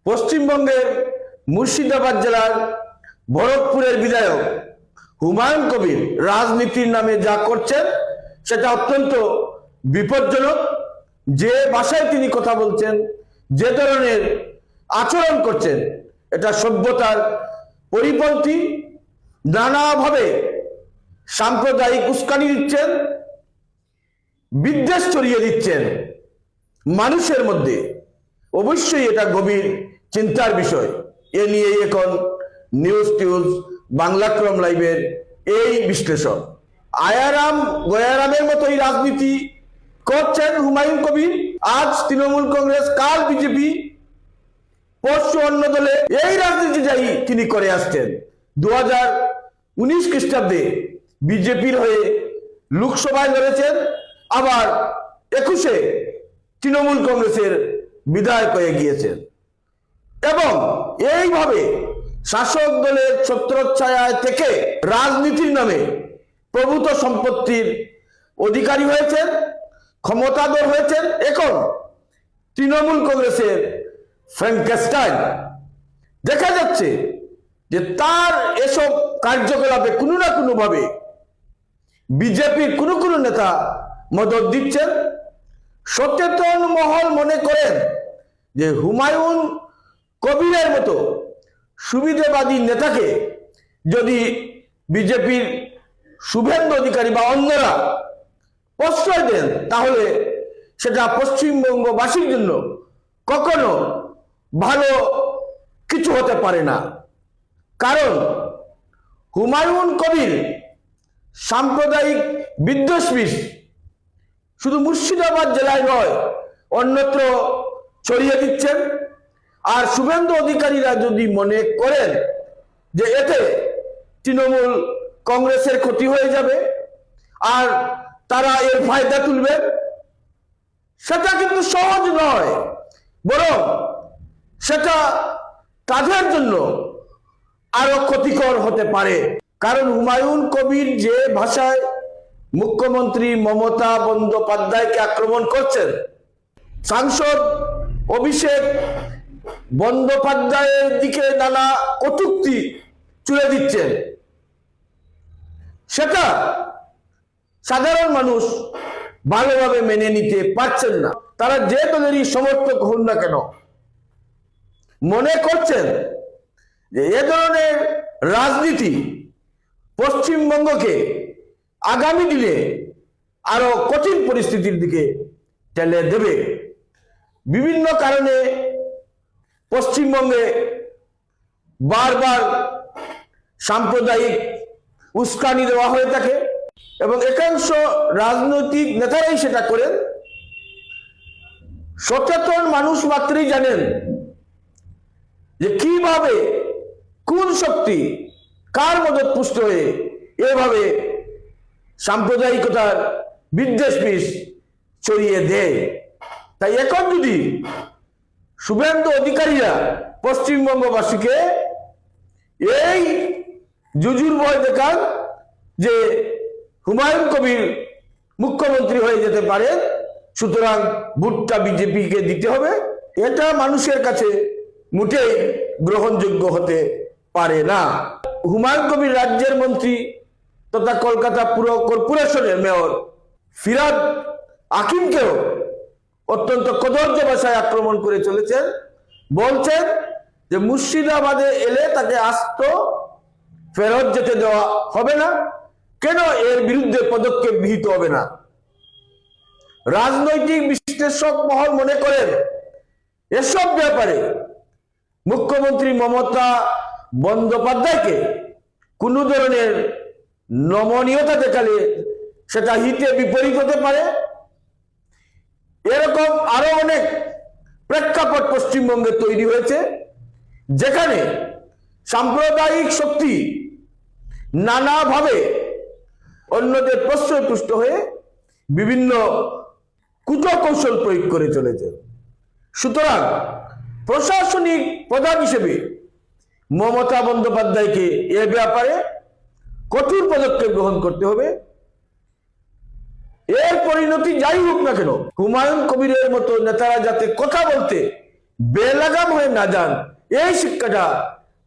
পশ্চিমবঙ্গের মুর্শিদাবাদ জেলার ভরতপুরের বিধায়ক হুমায়ুন কবির রাজনীতির নামে যা করছেন সেটা অত্যন্ত বিপজ্জনক। যে ভাষায় তিনি কথা বলছেন, যে ধরনের আচরণ করছেন, এটা সভ্যতার পরিপন্থী। নানাভাবে সাম্প্রদায়িক উস্কানি দিচ্ছেন, বিদ্বেষ ছড়িয়ে দিচ্ছেন মানুষের মধ্যে। অবশ্যই এটা গভীর চিন্তার বিষয়। এ নিয়ে এখন নিউজ টিউজ বাংলাক্রম লাইভের এই বিশ্লেষণ। আয়ারাম গয়ারামের মতোই রাজনীতি করছেন হুমায়ুন কবির। আজ তৃণমূল কংগ্রেস, কাল বিজেপি, পরশু অন্য দলে, এই রাজনীতিটাই তিনি করে আসছেন। 2019 খ্রিস্টাব্দে বিজেপির হয়ে লোকসভায় লড়েছেন, আবার 21-এ তৃণমূল কংগ্রেসের বিধায়ক হয়ে গিয়েছেন এবং এইভাবে শাসক দলের ছত্রছায়ায় থেকে রাজনীতির নামে প্রভূত সম্পত্তির অধিকারী হয়েছেন, ক্ষমতাধর হয়েছেন। এখন তৃণমূল কংগ্রেসের ফ্র্যাঙ্কেস্টাইন দেখা যাচ্ছে যে তার এসব কার্যকলাপে কোনো না কোনো ভাবে বিজেপির কোনো নেতা মদত দিচ্ছেন। সচেতন মহল মনে করেন যে হুমায়ুন কবিরের মতো সুবিধাবাদী নেতাকে যদি বিজেপির শুভেন্দু অধিকারী বা অন্যরা প্রশ্রয় দেন, তাহলে সেটা পশ্চিমবঙ্গবাসীর জন্য কখনো ভালো কিছু হতে পারে না। কারণ হুমায়ুন কবির সাম্প্রদায়িক বিদ্বেষ বিষ শুধু মুর্শিদাবাদ জেলায় নয়, অন্যত্র ছড়িয়ে দিচ্ছেন। আর শুভেন্দু অধিকারীরা যদি মনে করেন যে এতে তৃণমূল কংগ্রেসের ক্ষতি হয়ে যাবে আর তারা এর ফায়দা তুলবেন, সেটা কিন্তু সহজ নয়, বরং সেটা তাদের জন্য আরো ক্ষতিকর হতে পারে। কারণ হুমায়ুন কবির যে ভাষায় মুখ্যমন্ত্রী মমতা বন্দ্যোপাধ্যায়কে আক্রমণ করছেন, সাংসদ অভিষেক বন্দ্যোপাধ্যায়ের দিকে নানা কটূক্তি চুলে দিচ্ছেন, সেটা সাধারণ মানুষ ভালোভাবে মেনে নিতে পারছেন না। তারা যে দলেরই সমর্থক হন না কেন, মনে করছেন যে এ ধরনের রাজনীতি পশ্চিমবঙ্গকে আগামী দিনে আরো কঠিন পরিস্থিতির দিকে ঠেলে দেবে। বিভিন্ন কারণে পশ্চিমবঙ্গে বারবার সাম্প্রদায়িক উস্কানি দেওয়া হয়ে থাকে এবং একাংশ রাজনৈতিক নেতারাই সেটা করেন। সচেতন মানুষ মাত্রই জানেন যে কিভাবে কোন শক্তি কার মদত পুষ্ট হয়ে এভাবে সাম্প্রদায়িকতার বিদ্বেষ বিষ ছড়িয়ে দেয়। তাই এখন যদি শুভেন্দু অধিকারীরা পশ্চিমবঙ্গবাসীকে এই জুজুর ভয় দেখান যে হুমায়ুন কবির মুখ্যমন্ত্রী হয়ে যেতে পারে, সুতরাং ভোটটা বিজেপিকে দিতে হবে, এটা মানুষের কাছে মোটেই গ্রহণযোগ্য হতে পারে না। হুমায়ুন কবির রাজ্যের মন্ত্রী তথা কলকাতা পুর কর্পোরেশনের মেয়র ফিরহাদ হাকিমকেও অত্যন্ত কদর্য ভাষায় আক্রমণ করে চলেছেন। বলছেন যে মুর্শিদাবাদে এলে তাকে আস্ত ফেরত যেতে দেওয়া হবে না, কেন এর বিরুদ্ধে পদক্ষেপ বিহিত হবে না। রাজনৈতিক বিশ্লেষক মহল মনে করেন এসব ব্যাপারে মুখ্যমন্ত্রী মমতা বন্দ্যোপাধ্যায়কে কোনো ধরনের নমনীয়তা দেখালে সেটা হিতে বিপরীত হতে পারে। এরকম আরো অনেক প্রেক্ষাপট পশ্চিমবঙ্গে তৈরি হয়েছে, যেখানে সাম্প্রদায়িক শক্তি নানাভাবে অন্যদের প্রশ্রয়পুষ্ট হয়ে বিভিন্ন কুটকৌশল প্রয়োগ করে চলেছে। সুতরাং প্রশাসনিক প্রধান হিসেবে মমতা বন্দ্যোপাধ্যায়কে এ ব্যাপারে কঠোর পদক্ষেপ গ্রহণ করতে হবে। এর পরিণতি যাই হোক না কেন, হুমায়ুন কবিরের মতো নেতারা যাতে কথা বলতে বেলাগাম হয়ে না যান, এই শিক্ষাটা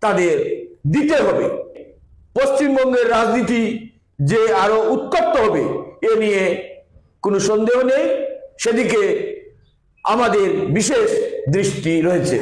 তাদের দিতে হবে। পশ্চিমবঙ্গের রাজনীতি যে আরো উত্তপ্ত হবে এ নিয়ে কোনো সন্দেহ নেই, সেদিকে আমাদের বিশেষ দৃষ্টি রয়েছে।